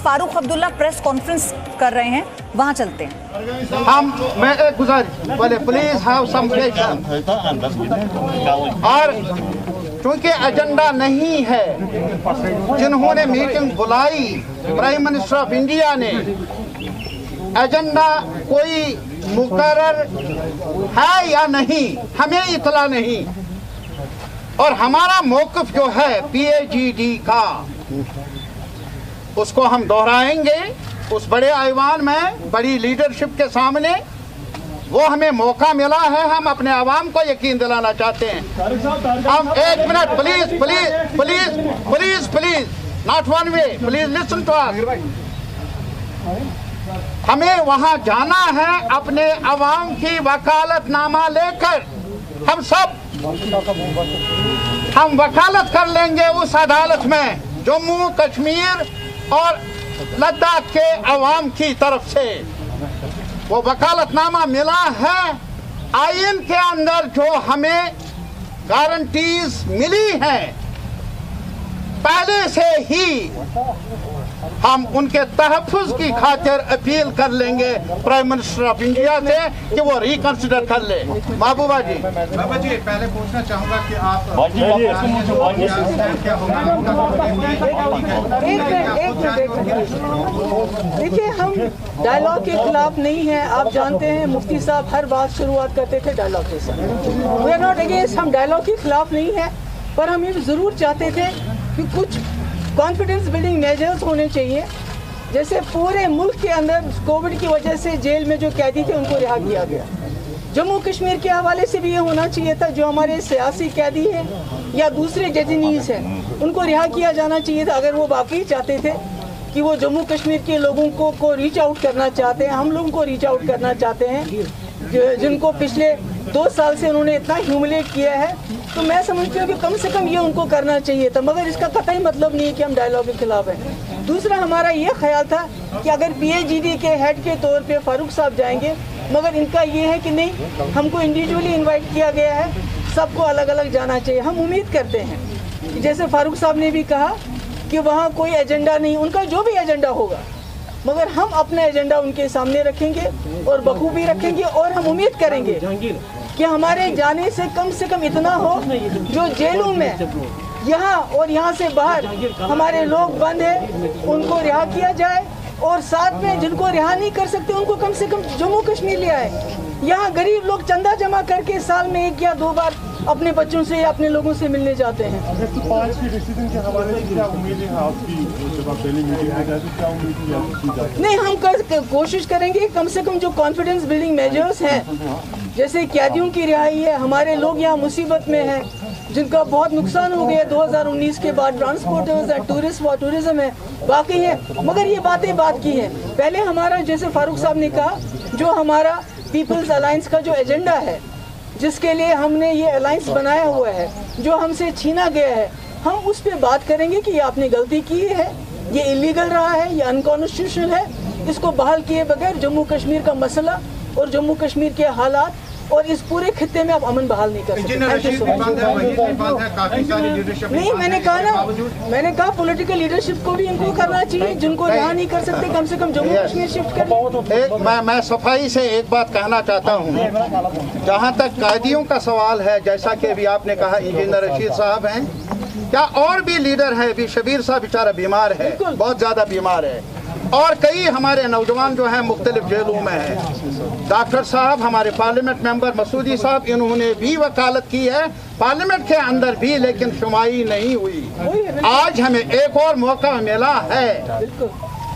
Farooq Abdullah press conference कर रहे हैं, वहां चलते हैं। मैं एक गुजारिश बोले, प्लीज हैव सम पेशेंस। और क्योंकि एजेंडा नहीं है, जिन्होंने मीटिंग बुलाई प्राइम मिनिस्टर ऑफ इंडिया ने, एजेंडा कोई मुकर्रर है या नहीं हमें इतला नहीं, और हमारा मौक़िफ़ जो है PAGD का उसको हम दोहराएंगे उस बड़े ऐवान में, बड़ी लीडरशिप के सामने। वो हमें मौका मिला है, हम अपने आवाम को यकीन दिलाना चाहते हैं। हम एक minute please please please please please not one way, please listen to us. हमें वहां जाना है अपने अवाम की वकालतनामा लेकर। हम वकालत कर लेंगे उस अदालत में जम्मू कश्मीर और लद्दाख के अवाम की तरफ से। वो वकालतनामा मिला है, आईन के अंदर जो हमें गारंटीज मिली हैं पहले से ही, हम उनके तहफ़्फ़ुज़ की खातिर अपील कर लेंगे प्राइम मिनिस्टर ऑफ इंडिया से कि वो रिकंसिडर कर ले। महबूबा जी, पहले पूछना चाहूँगा कि आप देखिए, हम डायलॉग के खिलाफ नहीं हैं। आप जानते हैं मुफ्ती साहब हर बात शुरुआत करते थे डायलॉग के साथ। वी आर नॉट अगेंस्ट, हम डायलॉग के खिलाफ नहीं हैं, पर हम ये ज़रूर चाहते थे कि कुछ कॉन्फिडेंस बिल्डिंग मेजर्स होने चाहिए। जैसे पूरे मुल्क के अंदर कोविड की वजह से जेल में जो कैदी थे उनको रिहा किया गया। जम्मू कश्मीर के हवाले से भी ये होना चाहिए था, जो हमारे सियासी कैदी हैं या दूसरे जजनीस हैं उनको रिहा किया जाना चाहिए था। अगर वो वाकई चाहते थे कि वो जम्मू कश्मीर के लोगों को रीच आउट करना चाहते हैं, हम लोगों को रीच आउट करना चाहते हैं, जिनको पिछले 2 साल से उन्होंने इतना ह्यूमिलेट किया है, तो मैं समझती हूँ कि कम से कम ये उनको करना चाहिए था। मगर इसका कतई मतलब नहीं है कि हम डायलॉग के खिलाफ हैं। दूसरा, हमारा ये ख्याल था कि अगर PAGD के हेड के तौर पे फारूक साहब जाएंगे, मगर इनका ये है कि नहीं, हमको इंडिविजुअली इनवाइट किया गया है, सबको अलग अलग जाना चाहिए। हम उम्मीद करते हैं जैसे फारूक साहब ने भी कहा कि वहाँ कोई एजेंडा नहीं, उनका जो भी एजेंडा होगा, मगर हम अपना एजेंडा उनके सामने रखेंगे और बखूबी रखेंगे। और हम उम्मीद करेंगे कि हमारे जाने से कम इतना हो, जो जेलों में यहाँ और यहाँ से बाहर हमारे लोग बंद हैं उनको रिहा किया जाए, और साथ में जिनको रिहा नहीं कर सकते उनको कम से कम जम्मू कश्मीर ले आए। यहाँ गरीब लोग चंदा जमा करके साल में 1 या 2 बार अपने बच्चों से या अपने लोगों से मिलने जाते हैं। नहीं, हम कोशिश करेंगे कम से कम जो कॉन्फिडेंस बिल्डिंग मेजर्स हैं, जैसे कैदियों की रिहाई है, हमारे लोग यहाँ मुसीबत में हैं जिनका बहुत नुकसान हो गया 2019 के बाद, ट्रांसपोर्टर्स है, टूरिज्म है, बाकी है, मगर ये बातें बात की है। पहले हमारा, जैसे फारूक साहब ने कहा, जो हमारा पीपल्स अलायंस का जो एजेंडा है, जिसके लिए हमने ये अलायंस बनाया हुआ है, जो हमसे छीना गया है, हम उस पर बात करेंगे कि ये आपने गलती की है, ये इलीगल रहा है, ये अनकॉन्स्टिट्यूशनल है। इसको बहाल किए बगैर जम्मू कश्मीर का मसला और जम्मू कश्मीर के हालात और इस पूरे खित्ते में आप अमन बहाल नहीं कर सकते। नहीं, मैंने कहा पॉलिटिकल लीडरशिप को भी इनको करना चाहिए, जिनको रिहा नहीं कर सकते कम से कम जम्मू कश्मीर शिफ्ट करें। मैं सफाई से एक बात कहना चाहता हूँ, जहाँ तक कैदियों का सवाल है, जैसा कि अभी आपने कहा इंजीनियर रशीद साहब हैं, क्या और भी लीडर है, अभी शबीर साहब बेचारा बीमार है, बहुत ज़्यादा बीमार है, और कई हमारे नौजवान जो हैं मुख्तलिफ जेलों में हैं। डॉक्टर साहब, हमारे पार्लियामेंट मेंबर मसूदी साहब, इन्होंने भी वकालत की है पार्लियामेंट के अंदर भी, लेकिन सुनवाई नहीं हुई। आज हमें एक और मौका मिला है।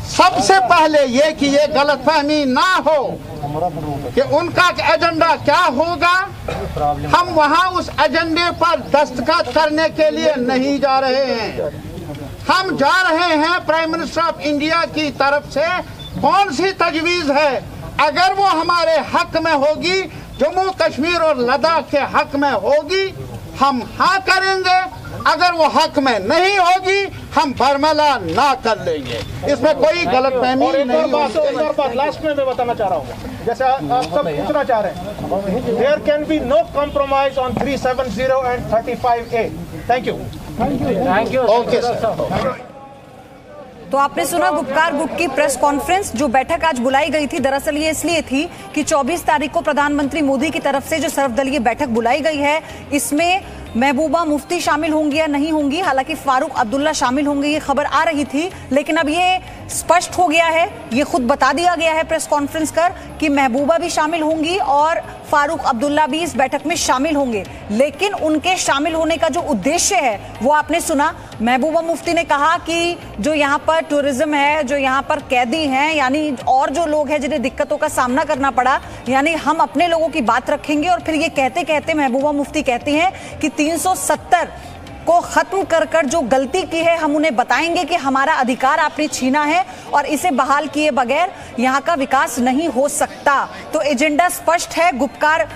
सबसे पहले ये कि ये गलतफहमी ना हो कि उनका एजेंडा क्या होगा। हम वहाँ उस एजेंडे पर दस्तखत करने के लिए नहीं जा रहे हैं, हम जा रहे हैं प्राइम मिनिस्टर ऑफ इंडिया की तरफ से कौन सी तजवीज़ है, अगर वो हमारे हक में होगी, जम्मू कश्मीर और लद्दाख के हक में होगी, हम हाँ करेंगे, अगर वो हक में नहीं होगी हम बरमला ना कर लेंगे। इसमें कोई गलतफहमी नहीं। एक बात लास्ट में मैं बताना चाह रहा हूँ, जैसे आप सब पूछना चाह रहे हैं, there can be no compromise on 370 and 35A। Thank you. Okay sir. तो आपने सुना गुपकार गुट की प्रेस कॉन्फ्रेंस। जो बैठक आज बुलाई गई थी, दरअसल ये इसलिए थी कि 24 तारीख को प्रधानमंत्री मोदी की तरफ से जो सर्वदलीय बैठक बुलाई गई है, इसमें महबूबा मुफ्ती शामिल होंगी या नहीं होंगी। हालांकि फारूक अब्दुल्ला शामिल होंगे ये खबर आ रही थी, लेकिन अब ये स्पष्ट हो गया है, ये खुद बता दिया गया है प्रेस कॉन्फ्रेंस कर कि महबूबा भी शामिल होंगी और फारूक अब्दुल्ला भी इस बैठक में शामिल होंगे। लेकिन उनके शामिल होने का जो उद्देश्य है वो आपने सुना। महबूबा मुफ्ती ने कहा कि जो यहाँ पर टूरिज्म है, जो यहाँ पर कैदी हैं, यानी और जो लोग हैं जिन्हें दिक्कतों का सामना करना पड़ा, यानी हम अपने लोगों की बात रखेंगे। और फिर ये कहते कहते महबूबा मुफ्ती कहती हैं कि 370 को खत्म कर जो गलती की है हम उन्हें बताएंगे कि हमारा अधिकार आपने छीना है और इसे बहाल किए बगैर यहाँ का विकास नहीं हो सकता। तो एजेंडा स्पष्ट है गुपकार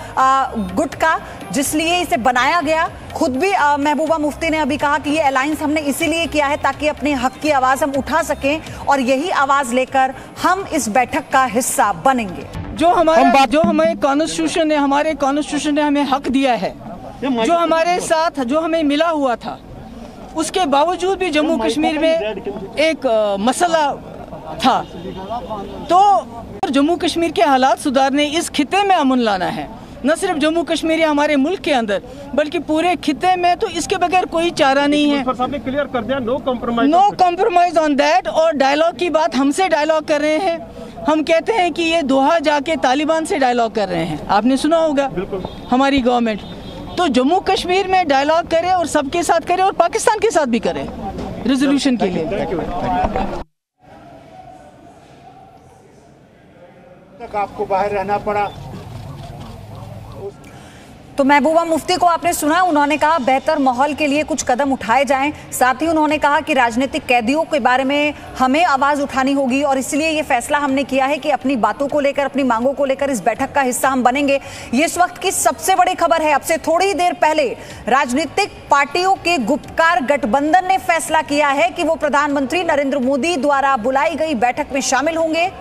गुट का, जिसलिए इसे बनाया गया। खुद भी महबूबा मुफ्ती ने अभी कहा कि ये अलायंस हमने इसीलिए किया है ताकि अपने हक की आवाज हम उठा सकें और यही आवाज लेकर हम इस बैठक का हिस्सा बनेंगे। जो हमें कॉन्स्टिट्यूशन ने, हमारे कॉन्स्टिट्यूशन ने हमें हक दिया है, जो हमारे साथ जो हमें मिला हुआ था, उसके बावजूद भी जम्मू कश्मीर में एक मसला था। तो जम्मू कश्मीर के हालात सुधारने, इस खिते में अमन लाना है, न सिर्फ जम्मू कश्मीर या हमारे मुल्क के अंदर बल्कि पूरे खिते में। तो इसके बगैर कोई चारा नहीं है। क्लियर कर दिया, नो कॉम्प्रोमाइज ऑन दैट। और डायलॉग की बात, हमसे डायलॉग कर रहे हैं। हम कहते हैं कि ये दोहा जाके तालिबान से डायलॉग कर रहे हैं, आपने सुना होगा हमारी गवर्नमेंट। तो जम्मू कश्मीर में डायलॉग करे और सबके साथ करे और पाकिस्तान के साथ भी करे रेजोल्यूशन के लिए। तक आपको बाहर रहना पड़ा। तो महबूबा मुफ्ती को आपने सुना, उन्होंने कहा बेहतर माहौल के लिए कुछ कदम उठाए जाएं। साथ ही उन्होंने कहा कि राजनीतिक कैदियों के बारे में हमें आवाज उठानी होगी और इसलिए ये फैसला हमने किया है कि अपनी बातों को लेकर, अपनी मांगों को लेकर इस बैठक का हिस्सा हम बनेंगे। ये इस वक्त की सबसे बड़ी खबर है। अब से थोड़ी देर पहले राजनीतिक पार्टियों के गुपकार गठबंधन ने फैसला किया है कि वो प्रधानमंत्री नरेंद्र मोदी द्वारा बुलाई गई बैठक में शामिल होंगे।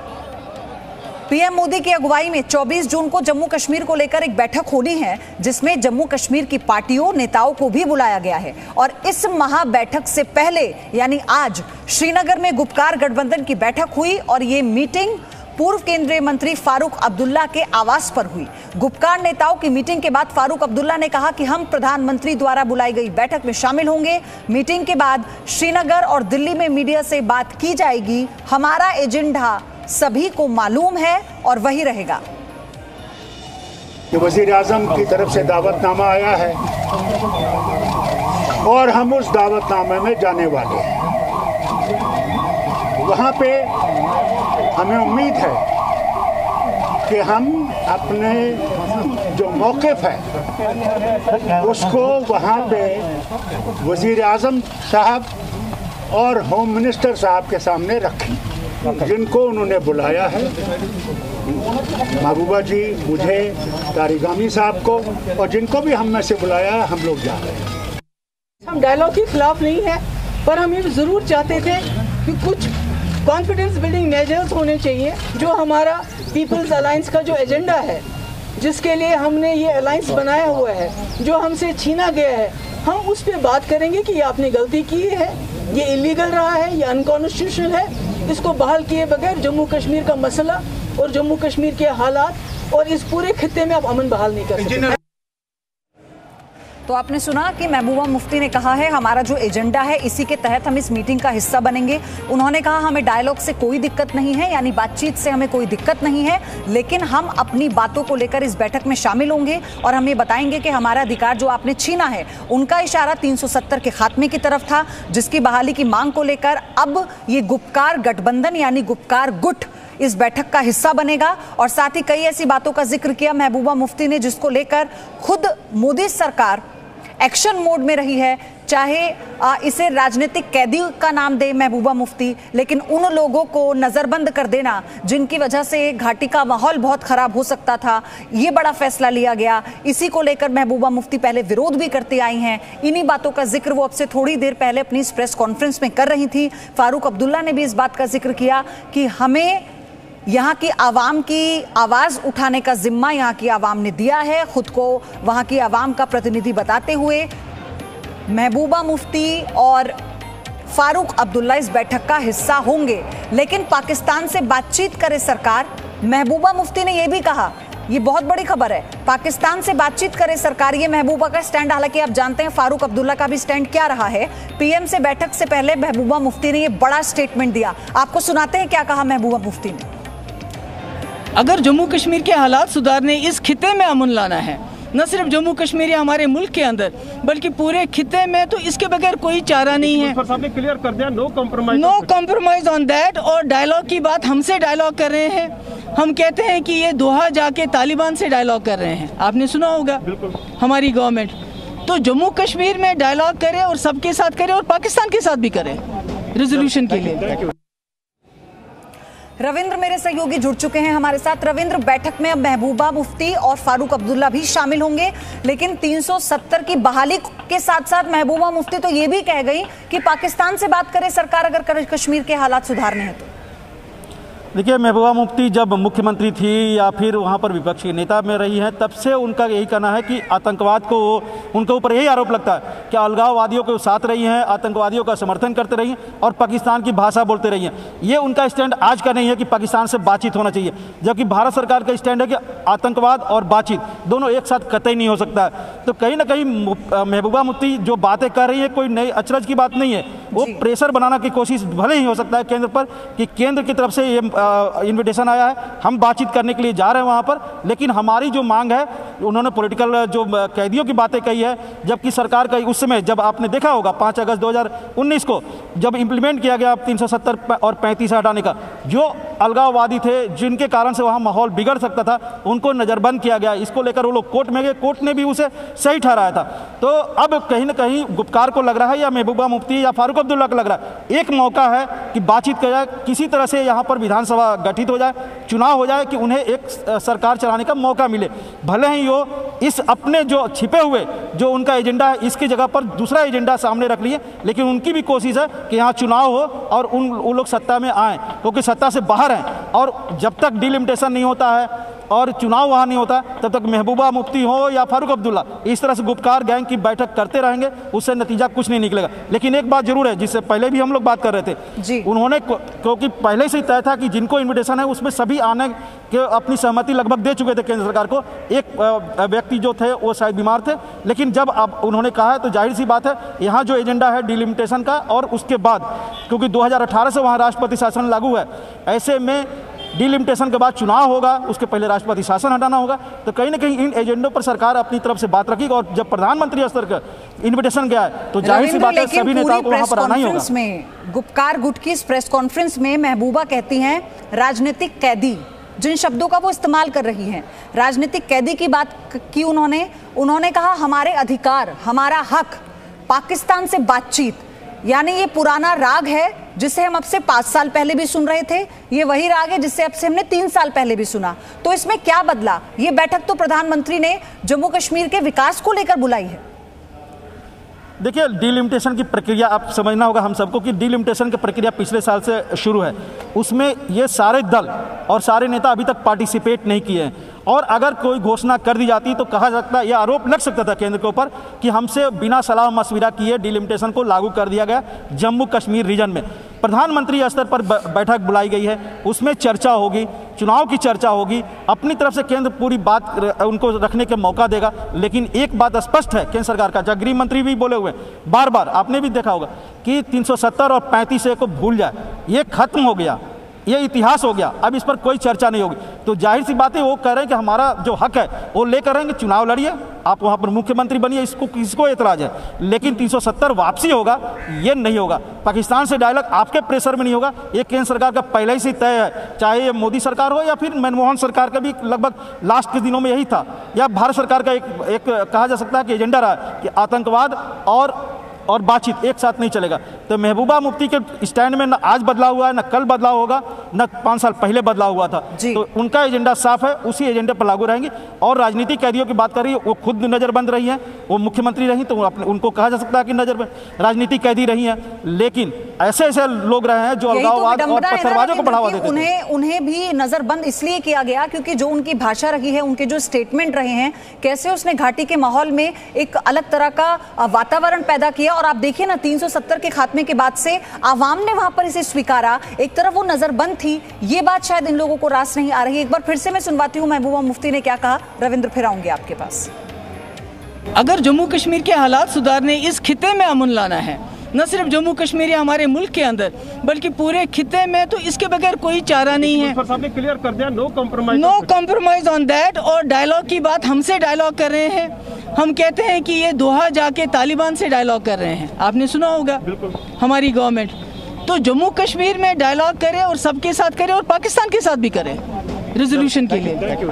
पीएम मोदी की अगुवाई में 24 जून को जम्मू कश्मीर को लेकर एक बैठक होनी है, जिसमें जम्मू कश्मीर की पार्टियों, नेताओं को भी बुलाया गया है। और इस महा बैठक से पहले यानी आज श्रीनगर में गुपकार गठबंधन की बैठक हुई और ये मीटिंग पूर्व केंद्रीय मंत्री फारूक अब्दुल्ला के आवास पर हुई। गुपकार नेताओं की मीटिंग के बाद फारूक अब्दुल्ला ने कहा कि हम प्रधानमंत्री द्वारा बुलाई गई बैठक में शामिल होंगे। मीटिंग के बाद श्रीनगर और दिल्ली में मीडिया से बात की जाएगी। हमारा एजेंडा सभी को मालूम है और वही रहेगा। वजीर आजम की तरफ से दावतनामा आया है और हम उस दावतनामे में जाने वाले हैं। वहाँ पे हमें उम्मीद है कि हम अपने जो मौक़िफ़ है उसको वहाँ पे वजीर आजम साहब और होम मिनिस्टर साहब के सामने रखें, जिनको उन्होंने बुलाया है। महबूबा जी, मुझे, तारिगामी साहब को और जिनको भी हम में से बुलाया है, हम लोग जा रहे हैं। हम डायलॉग के खिलाफ नहीं है, पर हम ये जरूर चाहते थे कि कुछ कॉन्फिडेंस बिल्डिंग मेजर्स होने चाहिए। जो हमारा पीपल्स अलायंस का जो एजेंडा है, जिसके लिए हमने ये अलायंस बनाया हुआ है, जो हमसे छीना गया है, हम उस पर बात करेंगे कि ये आपने गलती की है, ये इलीगल रहा है, ये अनकॉन्स्टिट्यूशनल है। इसको बहाल किए बगैर जम्मू कश्मीर का मसला और जम्मू कश्मीर के हालात और इस पूरे खित्ते में आप अमन बहाल नहीं कर सकते। तो आपने सुना कि महबूबा मुफ्ती ने कहा है हमारा जो एजेंडा है इसी के तहत हम इस मीटिंग का हिस्सा बनेंगे। उन्होंने कहा हमें डायलॉग से कोई दिक्कत नहीं है, यानी बातचीत से हमें कोई दिक्कत नहीं है, लेकिन हम अपनी बातों को लेकर इस बैठक में शामिल होंगे और हम ये बताएंगे कि हमारा अधिकार जो आपने छीना है। उनका इशारा 370 के खात्मे की तरफ था, जिसकी बहाली की मांग को लेकर अब ये गुपकार गठबंधन यानी गुपकार गुट इस बैठक का हिस्सा बनेगा। और साथ ही कई ऐसी बातों का जिक्र किया महबूबा मुफ्ती ने जिसको लेकर खुद मोदी सरकार एक्शन मोड में रही है। चाहे इसे राजनीतिक कैदी का नाम दे महबूबा मुफ्ती, लेकिन उन लोगों को नजरबंद कर देना जिनकी वजह से घाटी का माहौल बहुत खराब हो सकता था, ये बड़ा फैसला लिया गया। इसी को लेकर महबूबा मुफ्ती पहले विरोध भी करती आई हैं। इन्हीं बातों का जिक्र वो अब से थोड़ी देर पहले अपनी इस प्रेस कॉन्फ्रेंस में कर रही थी। फारूक अब्दुल्ला ने भी इस बात का जिक्र किया कि हमें यहाँ की आवाम की आवाज़ उठाने का जिम्मा यहाँ की आवाम ने दिया है। खुद को वहाँ की आवाम का प्रतिनिधि बताते हुए महबूबा मुफ्ती और फारूक अब्दुल्ला इस बैठक का हिस्सा होंगे, लेकिन पाकिस्तान से बातचीत करे सरकार। महबूबा मुफ्ती ने यह भी कहा, ये बहुत बड़ी खबर है, पाकिस्तान से बातचीत करे सरकार। ये महबूबा का स्टैंड, हालांकि आप जानते हैं फारूक अब्दुल्ला का भी स्टैंड क्या रहा है। पीएम से बैठक से पहले महबूबा मुफ्ती ने ये बड़ा स्टेटमेंट दिया। आपको सुनाते हैं क्या कहा महबूबा मुफ्ती ने। अगर जम्मू कश्मीर के हालात सुधारने, इस खिते में अमन लाना है, न सिर्फ जम्मू कश्मीर या हमारे मुल्क के अंदर बल्कि पूरे खिते में, तो इसके बगैर कोई चारा नहीं है। साहब ने क्लियर कर दिया, नो कॉम्प्रोमाइज ऑन दैट। और डायलॉग की बात, हमसे डायलॉग कर रहे हैं। हम कहते हैं कि ये दोहा जाके तालिबान से डायलॉग कर रहे हैं, आपने सुना होगा हमारी गवर्नमेंट। तो जम्मू कश्मीर में डायलॉग करे और सबके साथ करे और पाकिस्तान के साथ भी करे रेजोल्यूशन के लिए। रविंद्र मेरे सहयोगी जुड़ चुके हैं हमारे साथ। रविंद्र, बैठक में अब महबूबा मुफ्ती और फारूक अब्दुल्ला भी शामिल होंगे, लेकिन 370 की बहाली के साथ साथ महबूबा मुफ्ती तो ये भी कह गई कि पाकिस्तान से बात करे सरकार अगर कश्मीर के हालात सुधारने हैं तो। देखिए, महबूबा मुफ्ती जब मुख्यमंत्री थी या फिर वहाँ पर विपक्षी नेता में रही हैं, तब से उनका यही कहना है कि आतंकवाद को, उनके ऊपर यही आरोप लगता है कि अलगाववादियों के साथ रही हैं, आतंकवादियों का समर्थन करते रही हैं और पाकिस्तान की भाषा बोलते रही हैं। ये उनका स्टैंड आज का नहीं है कि पाकिस्तान से बातचीत होना चाहिए, जबकि भारत सरकार का स्टैंड है कि आतंकवाद और बातचीत दोनों एक साथ कतई नहीं हो सकता है। तो कहीं ना कहीं महबूबा मुफ्ती जो बातें कर रही है, कोई नई अचरज की बात नहीं है। वो प्रेशर बनाना की कोशिश भले ही हो सकता है केंद्र पर कि केंद्र की तरफ से ये इनविटेशन आया है, हम बातचीत करने के लिए जा रहे हैं वहाँ पर, लेकिन हमारी जो मांग है, उन्होंने पॉलिटिकल जो कैदियों की बातें कही है, जबकि सरकार का उस समय, जब आपने देखा होगा 5 अगस्त 2019 को जब इम्प्लीमेंट किया गया 370 और 35 हटाने का, जो अलगाववादी थे जिनके कारण से वहाँ माहौल बिगड़ सकता था, उनको नज़रबंद किया गया। इसको लेकर वो लोग कोर्ट में गए, कोर्ट ने भी उसे सही ठहराया था। तो अब कहीं ना कहीं गुप्कार को लग रहा है, या महबूबा मुफ्ती या फारूक अब्दुल्ला को लग रहा है, एक मौका है कि बातचीत किया जाए, किसी तरह से यहाँ पर विधानसभा गठित हो जाए, चुनाव हो जाए, कि उन्हें एक सरकार चलाने का मौका मिले। भले ही वो इस अपने जो छिपे हुए जो उनका एजेंडा है, इसकी जगह पर दूसरा एजेंडा सामने रख लिए, लेकिन उनकी भी कोशिश है कि यहाँ चुनाव हो और उन लोग सत्ता में आएँ, क्योंकि सत्ता से बाहर हैं। और जब तक डिलिमिटेशन नहीं होता है और चुनाव वहाँ नहीं होता, तब तक महबूबा मुफ्ती हो या फारूक अब्दुल्ला इस तरह से गुप्तकार गैंग की बैठक करते रहेंगे, उससे नतीजा कुछ नहीं निकलेगा। लेकिन एक बात जरूर है, जिससे पहले भी हम लोग बात कर रहे थे जी, उन्होंने, क्योंकि पहले से ही तय था कि जिनको इन्विटेशन है उसमें सभी आने के अपनी सहमति लगभग दे चुके थे केंद्र सरकार को। एक व्यक्ति जो थे वो शायद बीमार थे, लेकिन जब अब उन्होंने कहा है तो जाहिर सी बात है यहाँ जो एजेंडा है डिलिमिटेशन का, और उसके बाद क्योंकि 2018 से वहाँ राष्ट्रपति शासन लागू है, ऐसे में डिलिमिटेशन के बाद चुनाव होगा, उसके पहले राष्ट्रपति शासन हटाना होगा। तो कहीं ना कहीं इन एजेंडों पर सरकार अपनी तरफ से बात रखेगी, और जब प्रधानमंत्री स्तर का इन्विटेशन गया है तो जाहिर सी बात है सभी नेताओं को वहां पर आना ही होगा। में गुप्कार गुट की इस प्रेस कॉन्फ्रेंस में महबूबा कहती हैं राजनीतिक कैदी, जिन शब्दों का वो इस्तेमाल कर रही हैं, राजनीतिक कैदी की बात की उन्होंने कहा हमारे अधिकार, हमारा हक, पाकिस्तान से बातचीत। यानी ये पुराना राग है जिसे हम अब से 5 साल पहले भी सुन रहे थे, ये वही राग है जिससे अब से हमने 3 साल पहले भी सुना। तो इसमें क्या बदला? ये बैठक तो प्रधानमंत्री ने जम्मू कश्मीर के विकास को लेकर बुलाई है। देखिए, डिलिमिटेशन की प्रक्रिया आप समझना होगा हम सबको कि डिलिमिटेशन की प्रक्रिया पिछले साल से शुरू है। उसमें ये सारे दल और सारे नेता अभी तक पार्टिसिपेट नहीं किए हैं, और अगर कोई घोषणा कर दी जाती तो कहा जाता, यह आरोप लग सकता था केंद्र के ऊपर कि हमसे बिना सलाह मशविरा किए डिलिमिटेशन को लागू कर दिया गया जम्मू कश्मीर रीजन में। प्रधानमंत्री स्तर पर बैठक बुलाई गई है, उसमें चर्चा होगी, चुनाव की चर्चा होगी, अपनी तरफ से केंद्र पूरी बात उनको रखने के मौका देगा। लेकिन एक बात स्पष्ट है केंद्र सरकार का, गृह मंत्री भी बोले हुए बार बार, आपने भी देखा होगा कि 370 और 35A को भूल जाए, ये खत्म हो गया, ये इतिहास हो गया, अब इस पर कोई चर्चा नहीं होगी। तो जाहिर सी बात है वो कह रहे हैं कि हमारा जो हक है वो लेकर रहेंगे, चुनाव लड़िए, आप वहाँ पर मुख्यमंत्री बनिए, इसको किसको एतराज है। लेकिन 370 वापसी होगा, ये नहीं होगा। पाकिस्तान से डायलॉग आपके प्रेशर में नहीं होगा, ये केंद्र सरकार का पहले ही से तय है, चाहे ये मोदी सरकार हो या फिर मनमोहन सरकार का भी लगभग लास्ट के दिनों में यही था, या भारत सरकार का एक कहा जा सकता है कि एजेंडा रहा कि आतंकवाद और बातचीत एक साथ नहीं चलेगा। तो महबूबा मुफ्ती के स्टैंड में न आज बदलाव हुआ है, न कल बदलाव होगा, न 5 साल पहले बदलाव हुआ था। तो उनका एजेंडा साफ है, उसी एजेंडे पर लागू रहेंगे। और राजनीतिक कैदियों की बात कर रही है, वो खुद नज़रबंद रही हैं, वो मुख्यमंत्री रही, तो उनको कहा जा सकता है कि राजनीतिक कैदी रही हैं। लेकिन ऐसे ऐसे लोग रहे हैं जो अलगाववाद और पत्थरबाजों को बढ़ावा देते हैं। उन्हें भी नजरबंद इसलिए किया गया क्योंकि जो उनकी भाषा रही है, उनके जो स्टेटमेंट रहे हैं, कैसे उसने घाटी के माहौल में एक अलग तरह का वातावरण पैदा किया। और आप देखिए ना, 370 के खात्मे मुकदमे के बाद से आवाम ने वहां पर इसे स्वीकारा, एक तरफ वो नजरबंद थी, ये बात शायद इन लोगों को रास नहीं आ रही। एक बार फिर से मैं सुनवाती हूँ महबूबा मुफ्ती ने क्या कहा। रविंद्र, फिर आऊंगे आपके पास। अगर जम्मू कश्मीर के हालात सुधारने, इस खिते में अमन लाना है, न सिर्फ जम्मू कश्मीर या हमारे मुल्क के अंदर बल्कि पूरे खिते में, तो इसके बगैर कोई चारा नहीं है। साहब ने क्लियर कर दिया, नो कॉम्प्रोमाइज ऑन दैट। और डायलॉग की बात, हमसे डायलॉग कर रहे हैं, हम कहते हैं कि ये दोहा जाके तालिबान से डायलॉग कर रहे हैं, आपने सुना होगा हमारी गवर्नमेंट। तो जम्मू कश्मीर में डायलॉग करे और सबके साथ करे और पाकिस्तान के साथ भी करे रेजोल्यूशन के लिए।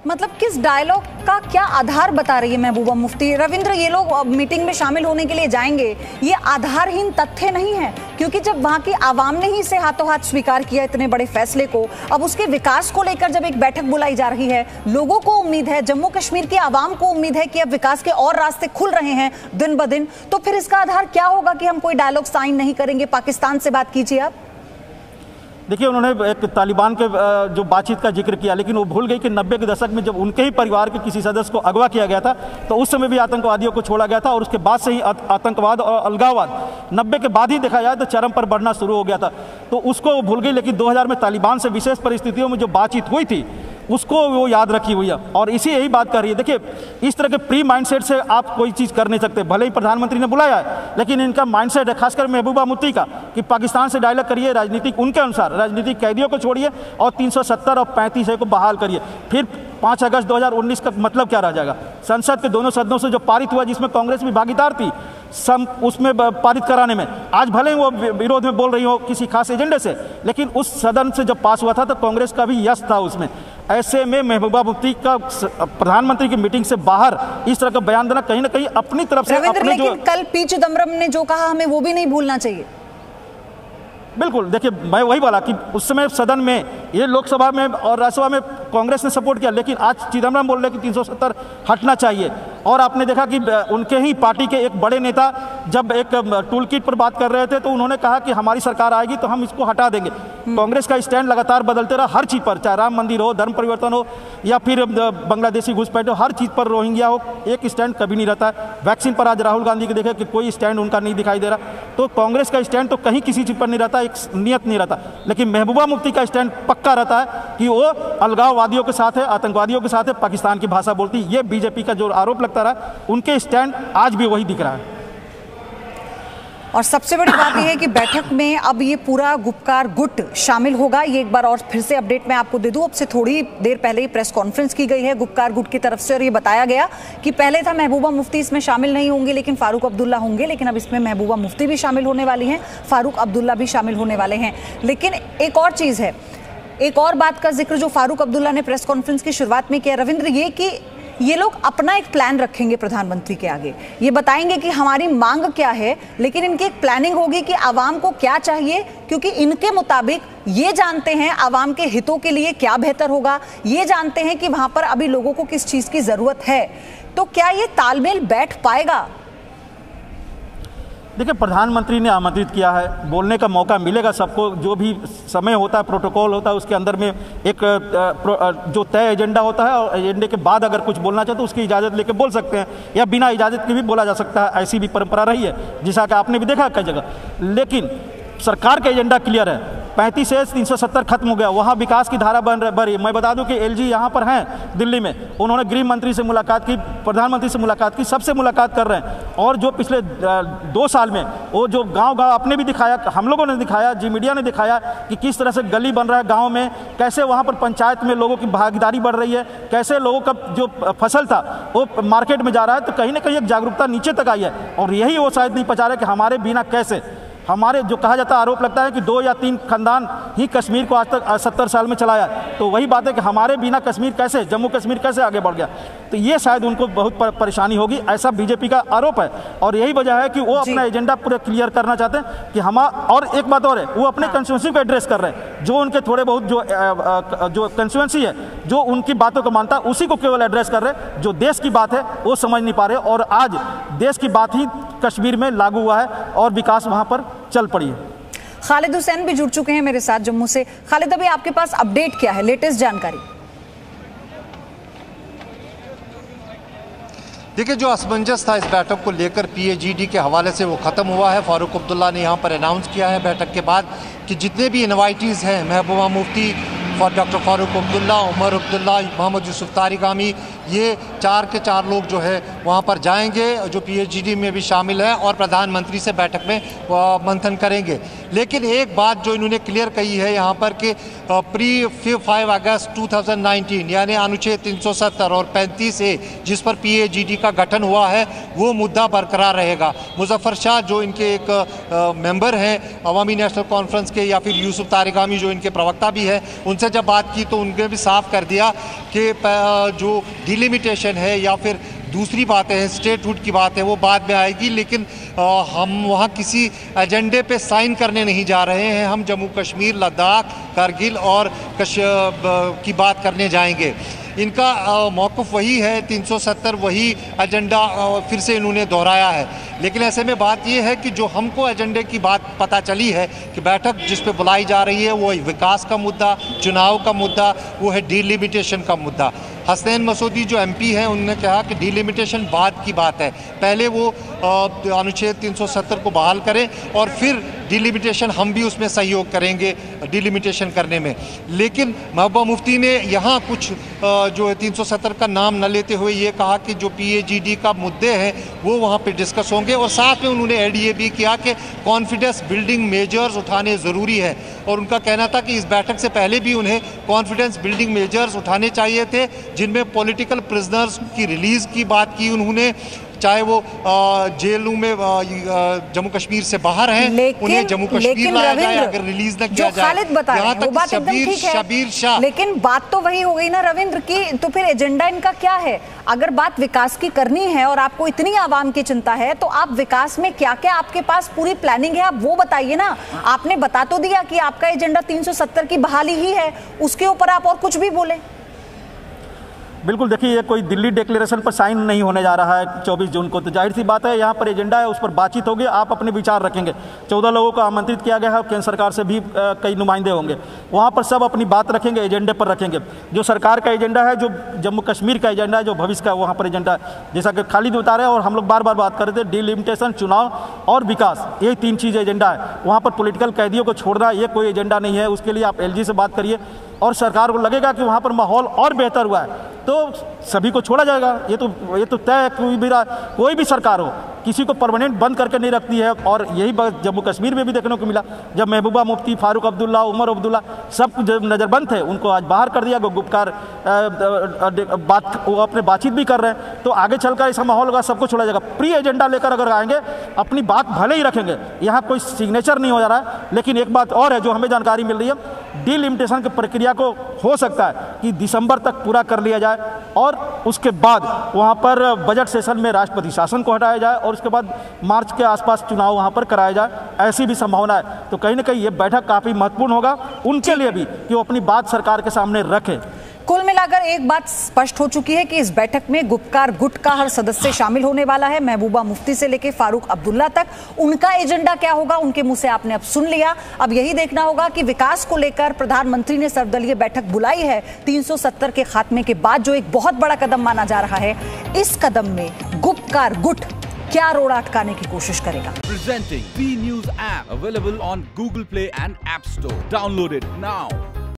मतलब किस डायलॉग का क्या आधार बता रही है महबूबा मुफ्ती? रविंद्र, ये लोग मीटिंग में शामिल होने के लिए जाएंगे, ये आधारहीन तथ्य नहीं है, क्योंकि जब वहां की आवाम ने ही इसे हाथों हाथ स्वीकार किया इतने बड़े फैसले को, अब उसके विकास को लेकर जब एक बैठक बुलाई जा रही है, लोगों को उम्मीद है, जम्मू कश्मीर की आवाम को उम्मीद है कि अब विकास के और रास्ते खुल रहे हैं दिन ब दिन, तो फिर इसका आधार क्या होगा कि हम कोई डायलॉग साइन नहीं करेंगे? पाकिस्तान से बात कीजिए आप। देखिए, उन्होंने एक तालिबान के जो बातचीत का जिक्र किया, लेकिन वो भूल गई कि 90 के दशक में जब उनके ही परिवार के किसी सदस्य को अगवा किया गया था, तो उस समय भी आतंकवादियों को छोड़ा गया था, और उसके बाद से ही आतंकवाद और अलगाववाद 90 के बाद ही देखा जाए तो चरम पर बढ़ना शुरू हो गया था। तो उसको वो भूल गई, लेकिन 2000 में तालिबान से विशेष परिस्थितियों में जो बातचीत हुई थी उसको वो याद रखी हुई है, और इसी यही बात कर रही है। देखिए, इस तरह के प्री माइंडसेट से आप कोई चीज़ कर नहीं सकते। भले ही प्रधानमंत्री ने बुलाया है, लेकिन इनका माइंडसेट है, खासकर महबूबा मुफ्ती का, कि पाकिस्तान से डायलॉग करिए, राजनीतिक उनके अनुसार राजनीतिक कैदियों को छोड़िए और 370 और 35A को बहाल करिए। फिर 5 अगस्त 2019 का मतलब क्या रह जाएगा? संसद के दोनों सदनों से जो पारित हुआ, जिसमें कांग्रेस भी भागीदार थी उसमें पारित कराने में, आज भले ही वो विरोध में बोल रही हो किसी खास एजेंडे से, लेकिन उस सदन से जब पास हुआ था तो कांग्रेस का भी यश था उसमें। ऐसे में महबूबा मुफ्ती का प्रधानमंत्री की मीटिंग से बाहर इस तरह का बयान देना कहीं ना कहीं अपनी तरफ से अपने लेकिन कल पी चिदम्बरम ने जो कहा, हमें वो भी नहीं भूलना चाहिए। बिल्कुल, देखिए, मैं वही बोला कि उस समय सदन में, ये लोकसभा में और राज्यसभा में कांग्रेस ने सपोर्ट किया, लेकिन आज चिदम्बरम बोल रहे कि 370 हटना चाहिए। और आपने देखा कि उनके ही पार्टी के एक बड़े नेता जब एक टूल किट पर बात कर रहे थे, तो उन्होंने कहा कि हमारी सरकार आएगी तो हम इसको हटा देंगे। कांग्रेस का स्टैंड लगातार बदलते रहा, हर चीज़ पर, चाहे राम मंदिर हो, धर्म परिवर्तन हो, या फिर बांग्लादेशी घुसपैठ हो, हर चीज़ पर, रोहिंग्या हो, एक स्टैंड कभी नहीं रहता है। वैक्सीन पर आज राहुल गांधी के देखे कि कोई स्टैंड उनका नहीं दिखाई दे रहा। तो कांग्रेस का स्टैंड तो कहीं किसी चीज़ पर नहीं रहता, एक नियत नहीं रहता। लेकिन महबूबा मुफ्ती का स्टैंड पक्का रहता है कि वो अलगाववादियों के साथ है, आतंकवादियों के साथ है, पाकिस्तान की भाषा बोलती है। ये बीजेपी का जो आरोप लगता रहा, उनके स्टैंड आज भी वही दिख रहा है। और सबसे बड़ी बात यह है कि बैठक में अब ये पूरा गुपकार गुट शामिल होगा। ये एक बार और फिर से अपडेट मैं आपको दे दूं, अब से थोड़ी देर पहले ही प्रेस कॉन्फ्रेंस की गई है गुपकार गुट की तरफ से, और ये बताया गया कि पहले था महबूबा मुफ्ती इसमें शामिल नहीं होंगे, लेकिन फारूक अब्दुल्ला होंगे, लेकिन अब इसमें महबूबा मुफ्ती भी शामिल होने वाली हैं, फारूक अब्दुल्ला भी शामिल होने वाले हैं। लेकिन एक और चीज़ है, एक और बात का जिक्र जो फारूक अब्दुल्ला ने प्रेस कॉन्फ्रेंस की शुरुआत में किया रविंद्र, ये कि ये लोग अपना एक प्लान रखेंगे प्रधानमंत्री के आगे, ये बताएंगे कि हमारी मांग क्या है, लेकिन इनकी एक प्लानिंग होगी कि आवाम को क्या चाहिए, क्योंकि इनके मुताबिक ये जानते हैं आवाम के हितों के लिए क्या बेहतर होगा, ये जानते हैं कि वहां पर अभी लोगों को किस चीज की जरूरत है। तो क्या ये तालमेल बैठ पाएगा? देखिए, प्रधानमंत्री ने आमंत्रित किया है, बोलने का मौका मिलेगा सबको। जो भी समय होता है, प्रोटोकॉल होता है, उसके अंदर में एक जो तय एजेंडा होता है, और एजेंडे के बाद अगर कुछ बोलना चाहे तो उसकी इजाज़त लेके बोल सकते हैं, या बिना इजाज़त के भी बोला जा सकता है। ऐसी भी परंपरा रही है, जिसा कि आपने भी देखा कई जगह। लेकिन सरकार का एजेंडा क्लियर है, 35 से 370 खत्म हो गया, वहाँ विकास की धारा बन रही। मैं बता दूं कि एलजी यहाँ पर हैं दिल्ली में, उन्होंने गृह मंत्री से मुलाकात की, प्रधानमंत्री से मुलाकात की, सबसे मुलाकात कर रहे हैं। और जो पिछले 2 साल में वो जो गांव-गांव आपने भी दिखाया, हम लोगों ने दिखाया, जी मीडिया ने दिखाया कि किस तरह से गली बन रहा है गाँव में, कैसे वहाँ पर पंचायत में लोगों की भागीदारी बढ़ रही है, कैसे लोगों का जो फसल था वो मार्केट में जा रहा है। तो कहीं ना कहीं एक जागरूकता नीचे तक आई है, और यही वो शायद नहीं पचा रहे कि हमारे बिना कैसे, हमारे जो कहा जाता है, आरोप लगता है कि 2 या 3 खानदान ही कश्मीर को आज तक 70 साल में चलाया। तो वही बात है कि हमारे बिना कश्मीर कैसे, जम्मू कश्मीर कैसे आगे बढ़ गया। तो ये शायद उनको बहुत परेशानी होगी, ऐसा बीजेपी का आरोप है। और यही वजह है कि वो अपना एजेंडा पूरा क्लियर करना चाहते हैं कि हम। और एक बात और है, वो अपने कंस्टिट्यूंसी को एड्रेस कर रहे हैं, जो उनके थोड़े बहुत जो कंस्टिट्यूंसी है, जो उनकी बातों को मानता है, उसी को केवल एड्रेस कर रहे हैं। जो देश की बात है वो समझ नहीं पा रहे, और आज देश की बात ही कश्मीर में लागू हुआ है और विकास वहां पर चल पड़ी है। खालिद हुसैन भी जुड़ चुके हैं मेरे साथ जम्मू से। खालिद, अभी आपके पास अपडेट क्या है, लेटेस्ट जानकारी? देखिए, जो असमंजस था इस बैठक को लेकर PAGD के हवाले से वो ख़त्म हुआ है। फारूक अब्दुल्ला ने यहाँ पर अनाउंस किया है बैठक के बाद कि जितने भी इनवाइटीज़ हैं, महबूबा मुफ्ती, डॉक्टर फारूक अब्दुल्ला, उमर अब्दुल्ला, मोहम्मद यूसुफ तारिगामी, ये 4 के 4 लोग जो है वहाँ पर जाएंगे, जो PAGD में भी शामिल है, और प्रधानमंत्री से बैठक में मंथन करेंगे। लेकिन एक बात जो इन्होंने क्लियर कही है यहाँ पर कि प्री 5 अगस्त 2019 यानी अनुच्छेद 370 और 35A जिस पर PAGD का गठन हुआ है वो मुद्दा बरकरार रहेगा। मुजफ्फर शाह जो इनके एक मेंबर हैं अवामी नेशनल कॉन्फ्रेंस के, या फिर यूसुफ तारिगामी जो इनके प्रवक्ता भी हैं, उनसे जब बात की तो उनने भी साफ कर दिया कि जो डिलिमिटेशन है या फिर दूसरी बातें हैं, स्टेटहुड की बात है, वो बाद में आएगी, लेकिन हम वहाँ किसी एजेंडे पे साइन करने नहीं जा रहे हैं। हम जम्मू कश्मीर, लद्दाख, कारगिल और की बात करने जाएंगे। इनका मौक़िफ़ वही है, 370 वही एजेंडा फिर से इन्होंने दोहराया है। लेकिन ऐसे में बात यह है कि जो हमको एजेंडे की बात पता चली है कि बैठक जिस पे बुलाई जा रही है वो विकास का मुद्दा, चुनाव का मुद्दा, वो है डिलिमिटेशन का मुद्दा। हसनैन मसूदी जो MP हैं उन्होंने कहा कि डिलिमिटेशन बाद की बात है, पहले वो अनुच्छेद 370 को बहाल करें और फिर डिलिमिटेशन हम भी उसमें सहयोग करेंगे डिलिमिटेशन करने में। लेकिन महबूबा मुफ्ती ने यहाँ कुछ जो है 370 का नाम न लेते हुए ये कहा कि जो PAGD का मुद्दे हैं वो वहाँ पे डिस्कस होंगे, और साथ में उन्होंने ऐड ये भी किया कि कॉन्फिडेंस बिल्डिंग मेजर्स उठाने ज़रूरी है। और उनका कहना था कि इस बैठक से पहले भी उन्हें कॉन्फिडेंस बिल्डिंग मेजर्स उठाने चाहिए थे, जिनमें पॉलिटिकल प्रिजनर्स की रिलीज़ की बात की उन्होंने, चाहे वो जेलों में जम्मू कश्मीर से बाहर हैं, उन्हें जम्मू कश्मीर लाया जाए अगर रिलीज न किया जाए। खालिद बता रहे हैं वो बात एकदम ठीक है, शबीर शाह, लेकिन बात तो वही हो गई ना रविंद्र की, तो फिर एजेंडा इनका क्या है? अगर बात विकास की करनी है और आपको इतनी आवाम की चिंता है तो आप विकास में क्या क्या आपके पास पूरी प्लानिंग है, आप वो बताइए ना। आपने बता तो दिया कि आपका एजेंडा 370 की बहाली ही है, उसके ऊपर आप और कुछ भी बोले। बिल्कुल, देखिए ये कोई दिल्ली डिक्लेरेशन पर साइन नहीं होने जा रहा है 24 जून को, तो जाहिर सी बात है यहाँ पर एजेंडा है, उस पर बातचीत होगी, आप अपने विचार रखेंगे। 14 लोगों को आमंत्रित किया गया है, केंद्र सरकार से भी कई नुमाइंदे होंगे, वहाँ पर सब अपनी बात रखेंगे, एजेंडे पर रखेंगे। जो सरकार का एजेंडा है, जो जम्मू कश्मीर का एजेंडा है, जो भविष्य का वहाँ पर एजेंडा है, जैसा कि खालिद बता रहे हैं और हम लोग बार बार बात कर रहे थे, डिलिमिटेशन, चुनाव और विकास, ये 3 चीज़ एजेंडा है। वहाँ पर पॉलिटिकल कैदियों को छोड़ना ये कोई एजेंडा नहीं है। उसके लिए आप LG से बात करिए और सरकार को लगेगा कि वहाँ पर माहौल और बेहतर हुआ है तो सभी को छोड़ा जाएगा। ये तो तय है, कोई भी सरकार हो किसी को परमानेंट बंद करके नहीं रखती है। और यही बात जम्मू कश्मीर में भी देखने को मिला, जब महबूबा मुफ्ती, फारूक अब्दुल्ला, उमर अब्दुल्ला सब जब नज़रबंद थे, उनको आज बाहर कर दिया। गुप्कार वो अपने बातचीत भी कर रहे हैं, तो आगे चलकर ऐसा माहौल होगा, सबको छोड़ा जाएगा। प्री एजेंडा लेकर अगर आएंगे, अपनी बात भले ही रखेंगे, यहाँ कोई सिग्नेचर नहीं हो जा रहा है। लेकिन एक बात और है जो हमें जानकारी मिल रही है, डिलिमिटेशन की प्रक्रिया को हो सकता है कि दिसंबर तक पूरा कर लिया जाए और उसके बाद वहाँ पर बजट सेशन में राष्ट्रपति शासन को हटाया जाए और उसके बाद मार्च के आसपास चुनाव वहाँ पर कराया जाए, ऐसी भी संभावना है। तो कहीं ना कहीं ये बैठक काफ़ी महत्वपूर्ण होगा उनके लिए भी कि वो अपनी बात सरकार के सामने रखें। कुल मिलाकर एक बात स्पष्ट हो चुकी है कि इस बैठक में गुपकार गुट का हर सदस्य शामिल होने वाला है, महबूबा मुफ्ती से लेकर फारूक अब्दुल्ला तक। उनका एजेंडा क्या होगा उनके मुंह से आपने अब सुन लिया। अब यही देखना होगा कि विकास को लेकर प्रधानमंत्री ने सर्वदलीय बैठक बुलाई है 370 के खात्मे के बाद, जो एक बहुत बड़ा कदम माना जा रहा है। इस कदम में गुपकार गुट क्या रोड़ा अटकाने की कोशिश करेगा। Presenting B News app available on Google Play and App Store. Download it now.